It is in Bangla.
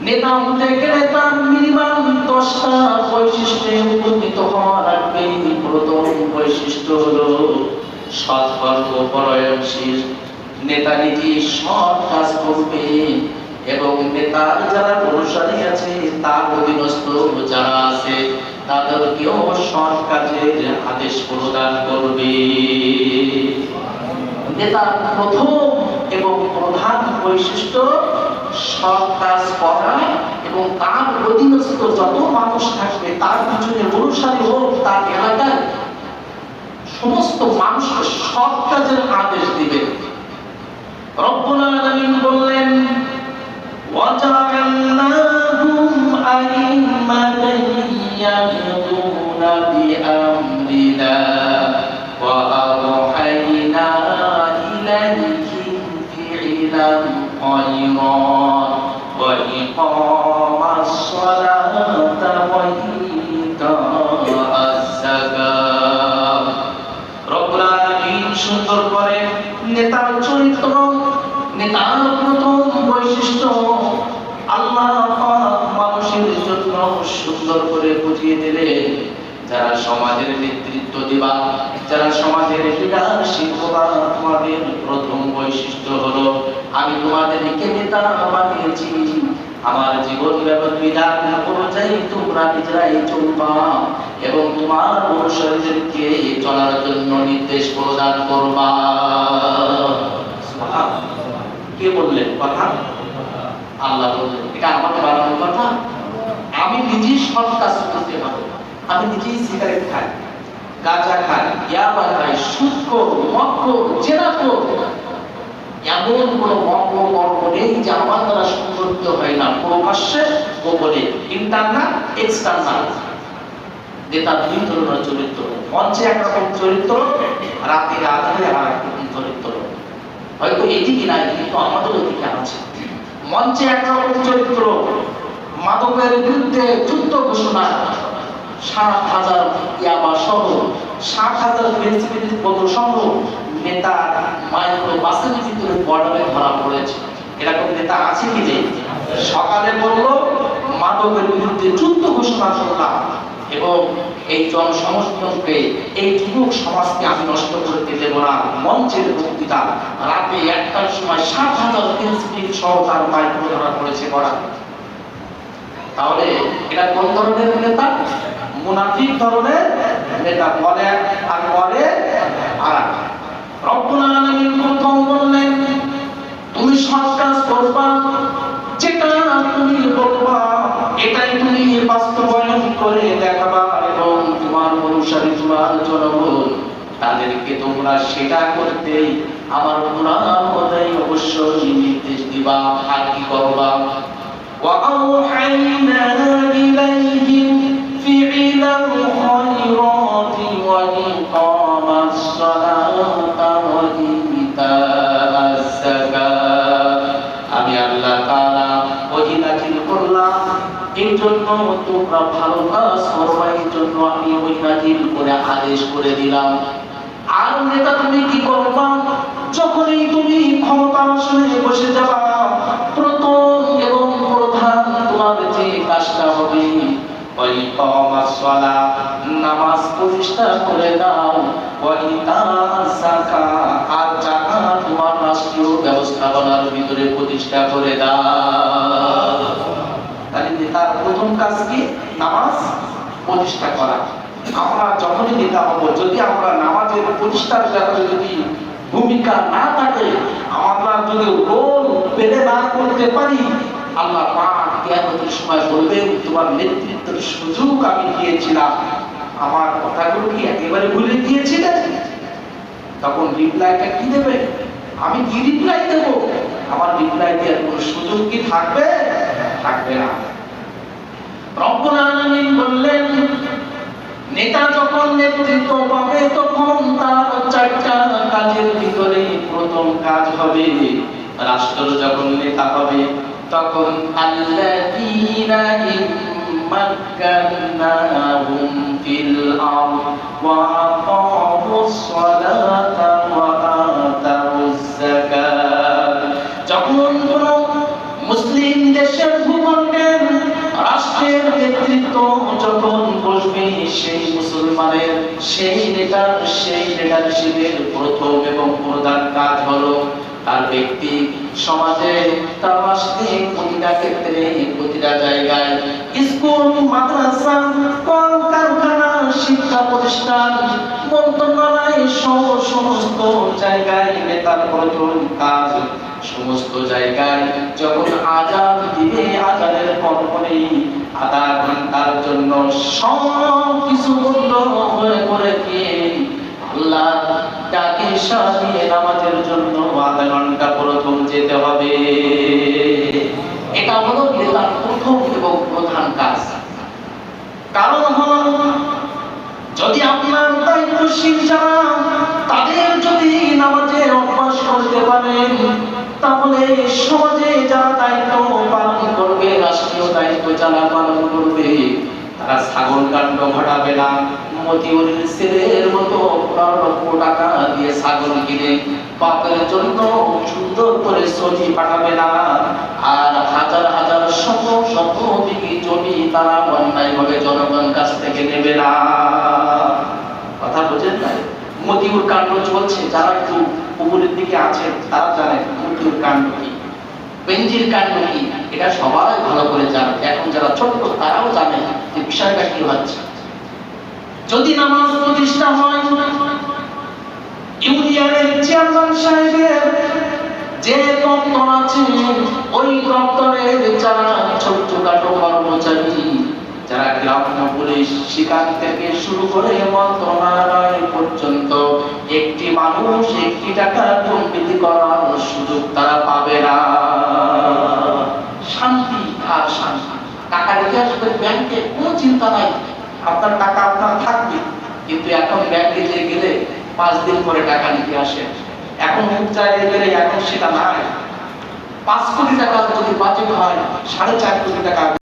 নেতা হতে গেলে তার মিনিমাম 10টা বৈশিষ্ট্যে উপনীত হওয়া লাগবে। প্রথম বৈশিষ্ট্য হলো সৎকর্মপরায়ণশীল। নেতা নিজে সৎ কাজ করবে এবং নেতার যারা অনুসারী আছে, তার অধীনস্থ যারা আছে, তাদেরকেও সৎ কাজের আদেশ প্রদান করবে। নেতার প্রথম এবং প্রধান বৈশিষ্ট্য সৎ কাজ করা এবং তার অধীনস্থ যত মানুষ থাকবে, তার পিছনে অনুসারী হোক, তার এলাকার সমস্ত মানুষকে সৎ কাজের আদেশ দিবেন। রব্বুল আলামিন বললেন, ওয়াজআলনাহুম আইম্মাতান ইয়াহদুনা বিআমরিনা ওয়া আওহাইনা ইলাইহিম ফি'লাল খায়রাত ওয়া ইকামাস সালাতা ওয়া ইতাআস যাকাত। রব্বুল আলামিন সুন্দর করে নেতার চরিত্র, নেতার প্রথম বৈশিষ্ট্য আল্লাহ পাক মানুষের জন্য সুন্দর করে বুঝিয়ে দিলেন। যারা সমাজের নেতৃত্ব দিবা, যারা সমাজের লিডারশিপ হবা, তোমাদের প্রথম বৈশিষ্ট্য হলো আমি তোমাদেরকে নেতা বানিয়েছি, আমার জীবন বিধান অনুযায়ী তোমরা নিজেরাই চলবা এবং তোমার অনুসারীদেরকে চলার জন্য নির্দেশ প্রদান করবা। কে বললেন কথা? আল্লাহ বললেন। এটা আমাকে বানানোর কথা? আমি নিজেই সৎ কাজ করতে পারবো। আমি নিজেই সিগারেট খাই, গাঁজা খাই, ইয়াবা খাই, সুদ খোর, মদ খোর, জেনা খোর, এমন কোন মঙ্গ কর্ম নেই যে আমার দ্বারা সংগঠিত হয় না। প্রকাশ্যে গোপনে, ইন্টারনাল এক্সটার্নাল। নেতা দুই ধরনের চরিত্র, মঞ্চে একরকম চরিত্র, রাতের আধারে আর একরকম চরিত্র। হয়তো এদিকে নাই, কিন্তু আমাদের ওদিকে আছে। মঞ্চে একরকম চরিত্র, মাদকের বিরুদ্ধে যুদ্ধ ঘোষণা, 7,000 ইয়াবা সহ 7,000 ফেন্সিডিল বোতল সহ নেতা মাইক্রো বাসের ভিতরে বর্ডারে ধরা পড়েছে। এরকম নেতা আছে কি নেই? সকালে বললো মাদকের বিরুদ্ধে যুদ্ধ ঘোষণা করলাম এবং এই জনসমর্থনকে, এই যুবক সমাজকে আমি নষ্ট করতে দেব না। মঞ্চের বক্তৃতা, রাতে 1টার সময় 7,000 ফেন্সিডিল সহ তার মাইক্রো ধরা পড়েছে করা। তাহলে এটা কোন ধরনের নেতা? মুনাফিক ধরনের নেতা। বলে আর করে আর। রব্বুল আলামিন প্রথম বললেন, তুমি সৎ কাজ করবা, যেটা তুমি বলবা এটাই তুমি বাস্তবায়ন করে দেখাবা এবং তোমার অনুসারী, তোমার জনগণ, তাদেরকে তোমরা সেটা করতে আমার কোরআন অনুযায়ী অবশ্যই নির্দেশ দিবা। আর কি করবা? وأوحينا إليهم فعل الخيرات وإقام الصلاة وإيتاء الزكاة। আমি আল্লাহ তাআলা ওহী নাযিল করলাম এই জন্য তোমরা ভালো কাজ করবা, এই জন্য আমি ওহী নাযিল করে আদেশ করে দিলাম। আর নেতা তুমি কি করবা? যখনই তুমি ক্ষমতার আসনে বসে যাবা, প্রথম এবং প্রধান তোমার যে কাজটা হবে, ওই ইকামাস সালাত, নামাজ প্রতিষ্ঠা করে দাও, ওয়া ইতাআস যাকাত, আর যাকাত তোমার রাষ্ট্রীয় ব্যবস্থাপনার ভিতরে প্রতিষ্ঠা করে দাও। তাহলে নেতার প্রথম কাজ কি? নামাজ প্রতিষ্ঠা করা। আমরা যখনই নেতা হব, যদি আমরা নামাজের প্রতিষ্ঠার ব্যাপারে যদি ভূমিকা না থাকে, আমরা যদি রোল পেলে না করতে পারি, আল্লাহ পাক কিয়ামতের সময় বলবেন, তোমার নেতৃত্বের সুযোগ আমি দিয়েছিলাম, আমার কথাগুলো কি একেবারে ভুলে গিয়েছিলেন? তখন রিপ্লাইটা কি দেবে? আমি কি রিপ্লাই দেব? আমার রিপ্লাই দেওয়ার কোনো সুযোগ কি থাকবে? থাকবে না। রব্বুল আলামিন বললেন, নেতা যখন নেতৃত্ব পাবে তখন তার 4টা কাজের ভিতরে প্রথম কাজ হবে, রাষ্ট্র যখন নেতা হবে তখন আল্লাযীনা মাক্কান্নাহুম ফিল আরদ ওয়া আকামুস সালাতা ওয়া আতাউজ যাকাত। যখন কোন মুসলিম দেশের ভূখণ্ডে রাষ্ট্রের নেতৃত্ব যখন বসবে সেই মুসলমানের সেই লিডারশিপের প্রথম এবং প্রধান কাজ হলো তার ব্যক্তি সমাজে, তার রাষ্ট্রে, প্রতিটা ক্ষেত্রে, প্রতিটা জায়গায়, স্কুল, মাদ্রাসা, কলকারখানা, শিক্ষা প্রতিষ্ঠান, মন্ত্রণালয় সহ সমস্ত জায়গায় নেতার প্রথম কাজ, সমস্ত জায়গায় যখন আজান দিবে, আজানের পরপরই আধা ঘন্টার জন্য সব কিছু বন্ধ করে দিয়ে আল্লাহ ডাকে সারিয়ে নামাজের জন্য আধা ঘন্টা প্রথম যেতে হবে। এটা হলো নেতার প্রথম এবং প্রধান কাজ। কারণ হলো যদি আপনার দায়িত্বশীল যারা তাদের যদি নামাজের অভ্যাস করতে পারেন, তাহলে সমাজে যারা দায়িত্ব পালন করবে, রাষ্ট্রীয় দায়িত্ব যারা পালন করবে, তারা ছাগল কাণ্ড ঘটাবে না। মতিউরের ছেলের মতো 15 লক্ষ টাকা দিয়ে ছাগল কিনে বাপের জন্য সুন্দর করে ছবি পাঠাবে না। আর হাজার হাজার শত শত বিঘি জমি তারা অন্যায়ভাবে জনগণ কাছ থেকে নেবে না। কথা বোঝেন না? মতিউর কাণ্ড চলছে, যারা একটু উপরের দিকে আছে তারা জানে মতিউর কাণ্ড কি, বেঞ্জির কাণ্ড কি, এটা সবাই ভালো করে জানে। এখন যারা ছোট্ট তারাও জানে যে বিষয়টা কি হচ্ছে। যদি নামাজ প্রতিষ্ঠা হয়, ইউনিয়নের চেয়ারম্যান সাহেবের যে দপ্তর আছে, ওই দপ্তরের যারা ছোট্টখাটো কর্মচারী, যারা গ্রাম পুলিশ, সেখান থেকে শুরু করে মন্ত্রণালয় পর্যন্ত একটি মানুষ 1 টাকা দুর্নীতি করার সুযোগ তারা পাবে না। শান্তি আর শান্তি। টাকা রেখে আসবেন ব্যাংকে, কোনো চিন্তা নাই, আপনার টাকা আপনার থাকবে। কিন্তু এখন ব্যাংকে গেলে 5 দিন পরে টাকা নিতে আসে। এখন মুখ চাইলে গেলে এখন সেটা নাই। 5 কোটি টাকা যদি বাজেট হয়, 4.5 কোটি টাকা